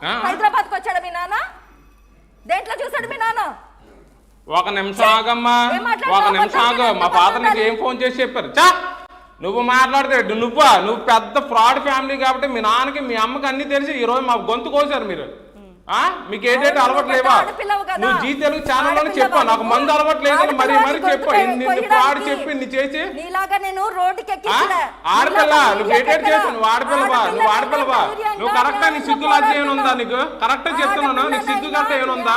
హైదరాబాద్ కు వచ్చాడు మీ నాన్న? దేంట్లో చూసాడు మీ నాన్న? ఒక నిమిషం ఆగమ్మా, ఒక నిమిషం ఆగు. మా ఫాదర్ నీకు ఏం ఫోన్ చేసి చెప్పారు? చా నువ్వు మాట్లాడితే నువ్వు పెద్ద ఫ్రాడ్ ఫ్యామిలీ కాబట్టి మీ నాన్నకి మీ అమ్మకి అన్ని తెలిసి ఈ రోజు మా గొంతు కోసారు మీరు. మీకు ఏంటంటే అలవాటు లేవా? నువ్వు జీ తెలుగు ఛానల్లోనే చెప్పా నాకు మందు అలవాటు లేదని మరి చెప్పా. నిన్ను ఫ్రాడ్ చెప్పి నీ చేసి ఆడపిల్ల నువ్వు ఏంటంటే చేసావు. నువ్వు ఆడపిల్లవా నువ్వు కరెక్టా? నీ సిగ్గు లాగా ఏమనుందా నీకు? కరెక్ట్ చెప్తున్నాను, నీకు సిగ్గు గట్ట ఏమనుందా?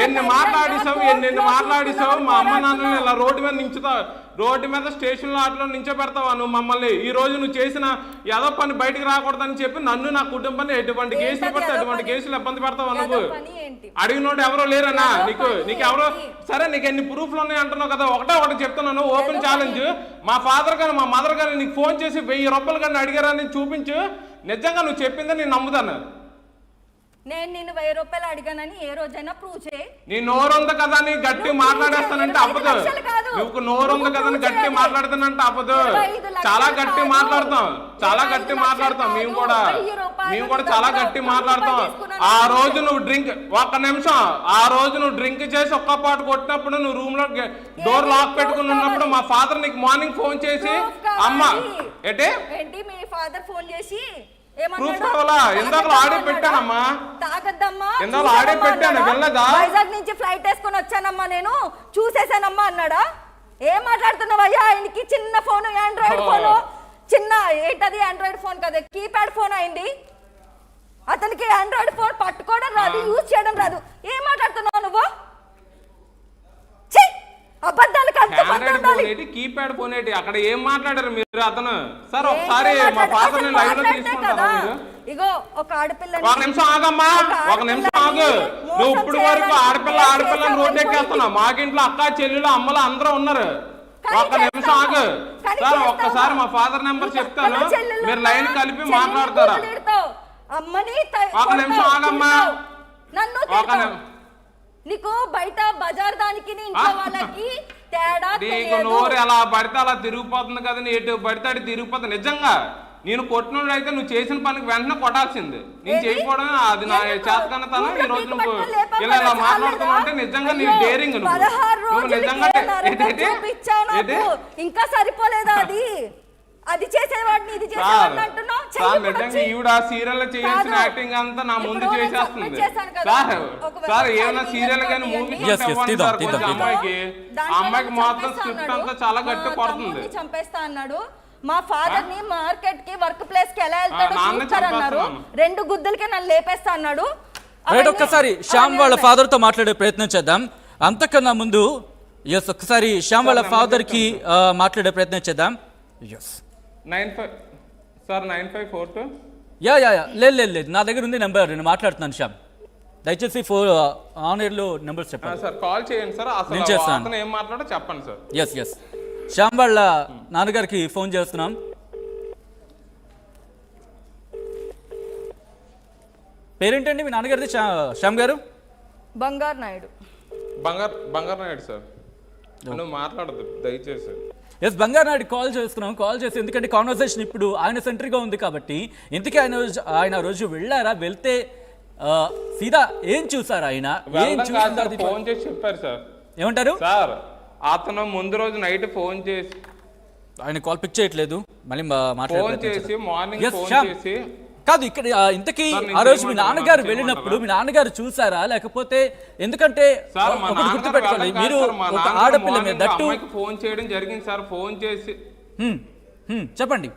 ఎన్ని మాట్లాడిసావు మా అమ్మ నాన్నని ఇలా రోడ్డు మీద నించుతావు, రోడ్డు మీద స్టేషన్లో ఆటలో నించోబెడతావా నువ్వు మమ్మల్ని? ఈ రోజు నువ్వు చేసిన ఏదో పని బయటికి రాకూడదని చెప్పి నన్ను నా కుటుంబాన్ని ఎటువంటి కేసులు పడితే అటువంటి కేసులు ఇబ్బంది పెడతావా నువ్వు? అడిగినోడు ఎవరో లేరన్నా నీకు ఎవరో? సరే నీకు ఎన్ని ప్రూఫ్లు ఉన్నాయి అంటున్నావు కదా, ఒకటి చెప్తున్నాను ఓపెన్ ఛాలెంజ్. మా ఫాదర్ గారు మా మదర్ గారు నీకు ఫోన్ చేసి 1000 రూపాయలు కానీ అడిగారని చూపించు. నిజంగా నువ్వు చెప్పిందని నేను నమ్ముతాను. నేను నిన్ను 1000 రూపాయలు అడిగానని ఏ రోజైనా ప్రూవ్ చేయి. నీ నోరుంది కదా అని గట్టి మాట్లాడేస్తానంటే అవ్వదు. నువ్వు నోరుంది కదా అని గట్టి మాట్లాడుతానంటే అవ్వదు. చాలా గట్టి మాట్లాడతాం మేము కూడా చాలా గట్టి మాట్లాడతాం. ఆ రోజు నువ్వు డ్రింక్ చేసి ఒక్క పాటు కొట్టినప్పుడు నువ్వు రూమ్ లో డోర్ లాక్ పెట్టుకుని ఉన్నప్పుడు మా ఫాదర్ నీకు మార్నింగ్ ఫోన్ చేసి అమ్మ ఏంటి మీ ఫాదర్ ఫోన్ చేసి ఇందాక ఆడే పెట్టానమ్మా, ఇందాక ఆడే పెట్టాను వెళ్ళదా? వైజాగ్ నుంచి ఫ్లైట్ వేసుకొని వచ్చానమ్మా, నేను చూసేసానమ్మా అన్నాడా? ఏం మాట్లాడుతున్నావయ్యా? ఆయనకి చిన్న ఫోన్, ఆండ్రాయిడ్ ఫోన్, చిన్న ఏంటది ఆండ్రాయిడ్ ఫోన్ కదా, కీప్యాడ్ ఫోన్ అయింది. అతనికి ఆండ్రాయిడ్ ఫోన్ పట్టుకోవడం రాదు, యూజ్ చేయడం రాదు. ఏం మాట్లాడుతున్నావు నువ్వు? కీప్యాడ్ ఫోన్ ఏంటి? అక్కడ ఏం మాట్లాడారు మీరు? అతను సార్ ఒకసారి మా ఫాదర్ ని లైవ్ లో తీసుకుంటారా మీరు? ఇగో ఒక ఆడపిల్ల. ఒక నిమిషం ఆగమ్మా, ఒక నిమిషం ఆగు. నువ్వు ఇప్పుడు వరకు ఆడపిల్లని రోడ్డు ఎక్కేస్తున్నావు. మాకింట్లో అక్క చెల్లెలు అమ్మలు అందరూ ఉన్నారు. ఒక నిమిషం ఆగు సార్, ఒక్కసారి మా ఫాదర్ నెంబర్ చెప్తాను, మీరు లైన్ కలిపి మాట్లాడతారా? ఒక నిమిషం ఆగమ్మా. నీకు బయట బజార్ దానికి ఇంట్లో వాళ్ళకి తేడా నీకు నోరు ఎలా పడితే అలా తిరిగిపోతుంది కదా, ఎటు పడితే అటు తిరిగిపోతుంది. నిజంగా నేను కొట్టినోడు అయితే నువ్వు చేసిన పనికి వెంటనే కొట్టాల్సిందే. నేను చేయకపోవడం అది నా చేతకన్నతనం. ఈ రోజు నువ్వు ఇలా మాట్లాడుతున్నావు అంటే నిజంగా నీ డేరింగ్. నువ్వు నిజంగా ఇంకా సరిపోలేదా? అది చేసేవాడిని ఇది చేసేవాడిని అంటున్నావు. నిజంగా ఈవిడ సీరియల్ చేయాల్సిన యాక్టింగ్ అంతా నా ముందు చేసేస్తుంది సార్. ఏమైనా సీరియల్ కానీ మూవీ అమ్మాయికి మాత్రం స్క్రిప్ట్ అంతా చాలా గట్టి కొడుతుంది. చంపేస్తా అన్నాడు. మా ఫాదర్ ని మార్కెట్ కి వర్క్ ప్లేస్ కి ఎలా వెళ్తాడో అన్నారు. 2 గుద్దులకి నన్ను లేపేస్తా అన్నాడు. ఒక్కసారి శ్యామ్ వాళ్ళ ఫాదర్ తో మాట్లాడే ప్రయత్నం చేద్దాం. అంతకన్నా ముందు ఒక్కసారి శ్యామ్ వాళ్ళ ఫాదర్ కి మాట్లాడే ప్రయత్నం చేద్దాం. 9542 లేదు నా దగ్గర ఉంది నెంబర్, నేను మాట్లాడుతున్నాను శ్యామ్. దయచేసి ఆన్ ఎయిర్ లో నెంబర్ చెప్పండి సార్. కాల్ చేయండి సార్, అసలు ఏం మాట్లాడో చెప్పండి సార్. ఎస్ శ్యామ్ వాళ్ళ నాన్నగారికి ఫోన్ చేస్తున్నాం. పేరేంటండి మీ నాన్నగారిది? శ్యామ్ గారు బంగారు నాయుడు. బంగారు నాయుడు సార్, నువ్వు మాట్లాడదు దయచేసి. బంగారు నాయుడు కాల్ చేసి ఎందుకంటే కాన్వర్సేషన్ ఇప్పుడు ఆయన సెంటర్గా ఉంది కాబట్టి, ఇంతకీ ఆయన రోజు వెళ్ళారా? వెళ్తే సీదా ఏం చూసారు? ఆయన ఫోన్ చేసి చెప్పారు సార్. ఏమంటారు సార్? అతను ముందు రోజు నైట్ ఫోన్ చేసి ఆయన కాల్ పిక్ చేయట్లేదు. మళ్ళీ ఫోన్ చేసి మార్నింగ్ ఫోన్ చేసి కాదు ఇక్కడ ఇంతకీ ఆ రోజు మీ నాన్నగారు వెళ్ళినప్పుడు మీ నాన్నగారు చూసారా? లేకపోతే ఎందుకంటే గుర్తుపెట్టుకోవాలి, మీరు ఒక ఆడపిల్ల మీద దట్టు ఫోన్ చేయడం జరిగింది సార్. ఫోన్ చేసి చెప్పండి.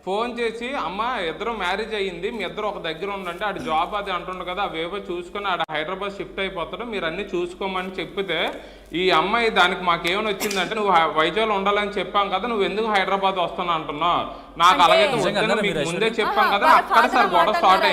ఫోన్ చేసి అమ్మ ఇద్దరు మ్యారేజ్ అయ్యింది, మీ ఇద్దరు ఒక దగ్గర ఉండంటే ఆడు జాబ్ అది అంటుండు కదా, అవేవో చూసుకొని ఆడ హైదరాబాద్ షిఫ్ట్ అయిపోతాడు, మీరు అన్ని చూసుకోమని చెప్పితే ఈ అమ్మాయి దానికి మాకేమైనా వచ్చిందంటే నువ్వు వైజాగ్లో ఉండాలని చెప్పాం కదా, నువ్వు ఎందుకు హైదరాబాద్ వస్తాను అంటున్నావు? నాకు అలాగైతే ముందే చెప్పాం కదా, అక్కడ సార్ గొడవ స్టార్ట్ అయింది.